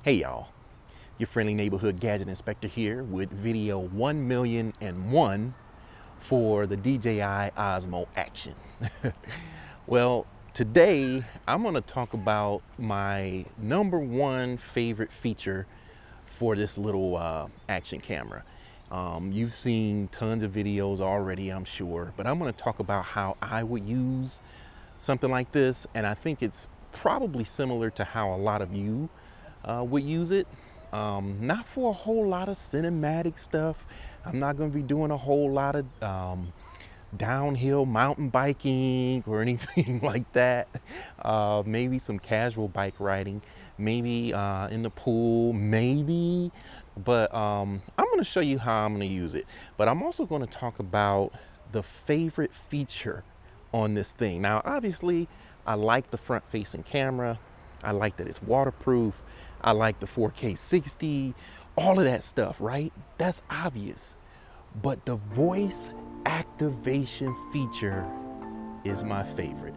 Hey y'all, your friendly neighborhood gadget inspector here with video 1,000,001 for the DJI Osmo Action. Well, today I'm going to talk about my #1 favorite feature for this little action camera. You've seen tons of videos already, I'm sure, but I'm going to talk about how I would use something like this, and I think it's probably similar to how a lot of you would use it. Not for a whole lot of cinematic stuff. I'm not going to be doing a whole lot of downhill mountain biking or anything like that. Maybe some casual bike riding, maybe in the pool, maybe. But I'm going to show you how I'm going to use it. But I'm also going to talk about the favorite feature on this thing. Now, obviously, I like the front-facing camera. I like that it's waterproof. I like the 4K 60, all of that stuff, right? That's obvious. But the voice activation feature is my favorite.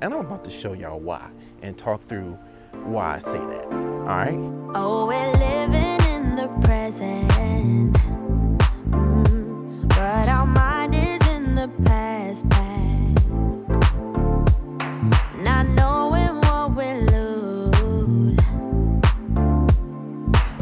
And I'm about to show y'all why and talk through why I say that. All right? Oh, we're living in the present, but our mind is in the past. Not knowing what we'll lose.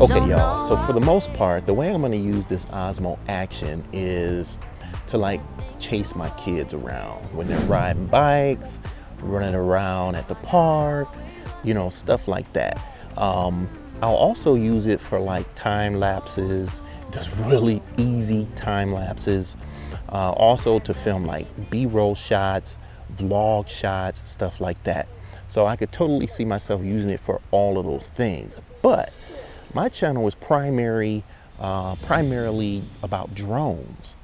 Okay, y'all, so for the most part, the way I'm gonna use this Osmo Action is to like chase my kids around when they're riding bikes, running around at the park, you know, stuff like that. I'll also use it for like time lapses, just really easy time lapses. Also to film like B-roll shots, vlog shots, stuff like that. So I could totally see myself using it for all of those things. But my channel is primarily about drones.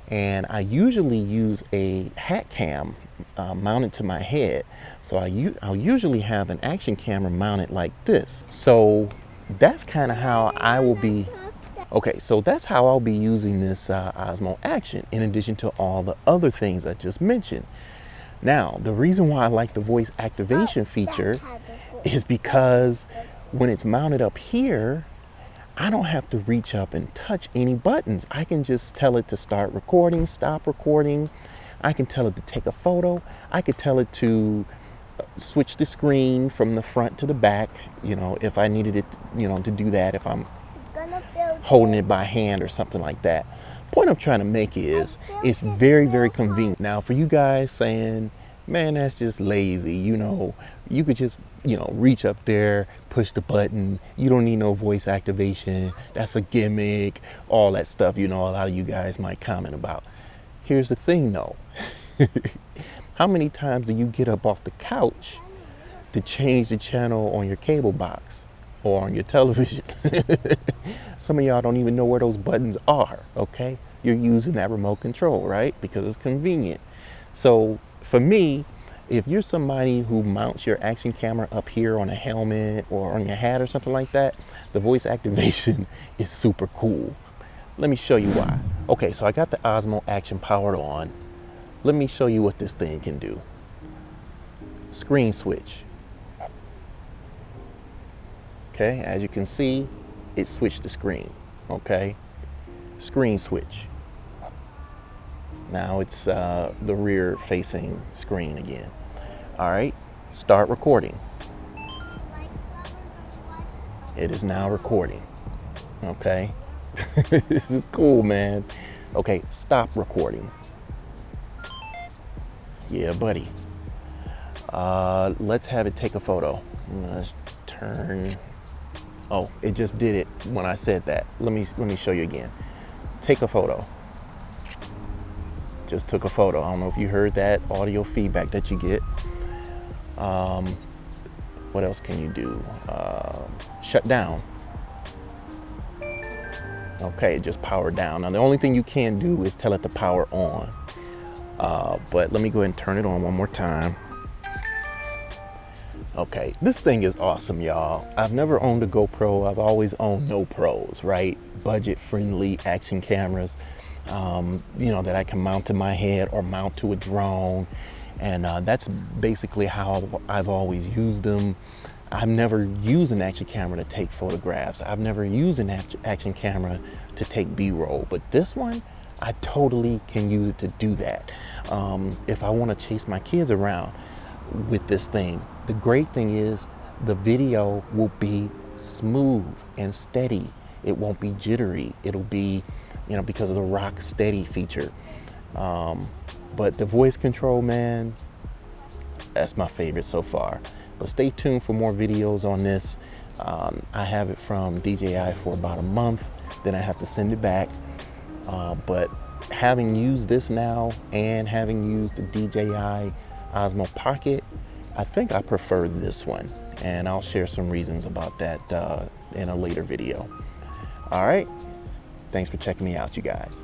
And I usually use a hat cam mounted to my head. So I'll usually have an action camera mounted like this. So that's kind of how I will be. Okay, so that's how I'll be using this Osmo Action, in addition to all the other things I just mentioned. Now, the reason why I like the voice activation feature is because when it's mounted up here, I don't have to reach up and touch any buttons. I can just tell it to start recording, stop recording. I can tell it to take a photo. I could tell it to switch the screen from the front to the back, you know, if I needed it, you know, to do that, if I'm holding it by hand or something like that. Point I'm trying to make is it's very, very convenient. Now, for you guys saying, man, that's just lazy, you know, you could just, you know, reach up there, push the button. You don't need no voice activation. That's a gimmick, all that stuff, you know, a lot of you guys might comment about. Here's the thing though. How many times do you get up off the couch to change the channel on your cable box or on your television? Some of y'all don't even know where those buttons are, okay? You're using that remote control, right? Because it's convenient. So for me, if you're somebody who mounts your action camera up here on a helmet or on your hat or something like that, the voice activation is super cool. Let me show you why. Okay, so I got the Osmo Action powered on. Let me show you what this thing can do. Screen switch. Okay, as you can see, it switched the screen, okay? Screen switch. Now it's the rear facing screen again. All right, start recording. It is now recording, okay? This is cool, man. Okay, stop recording. Yeah, buddy. Let's have it take a photo. Let's turn. Oh, it just did it when I said that. Let me show you again. Take a photo. Just took a photo. I don't know if you heard that audio feedback that you get. What else can you do? Shut down. Okay, it just powered down. Now the only thing you can do is tell it to power on. But let me go ahead and turn it on one more time. Okay, this thing is awesome, y'all. I've never owned a GoPro. I've always owned no pros, right? Budget-friendly action cameras, you know, that I can mount to my head or mount to a drone. And that's basically how I've always used them. I've never used an action camera to take photographs. I've never used an action camera to take B-roll, but this one, I totally can use it to do that. If I want to chase my kids around with this thing, the great thing is the video will be smooth and steady. It won't be jittery. It'll be, you know, because of the rock steady feature. But the voice control, man, that's my favorite so far. But stay tuned for more videos on this. I have it from DJI for about a month, then I have to send it back. But having used this now and having used the DJI Osmo Pocket, I think I prefer this one. And I'll share some reasons about that in a later video. All right, thanks for checking me out, you guys.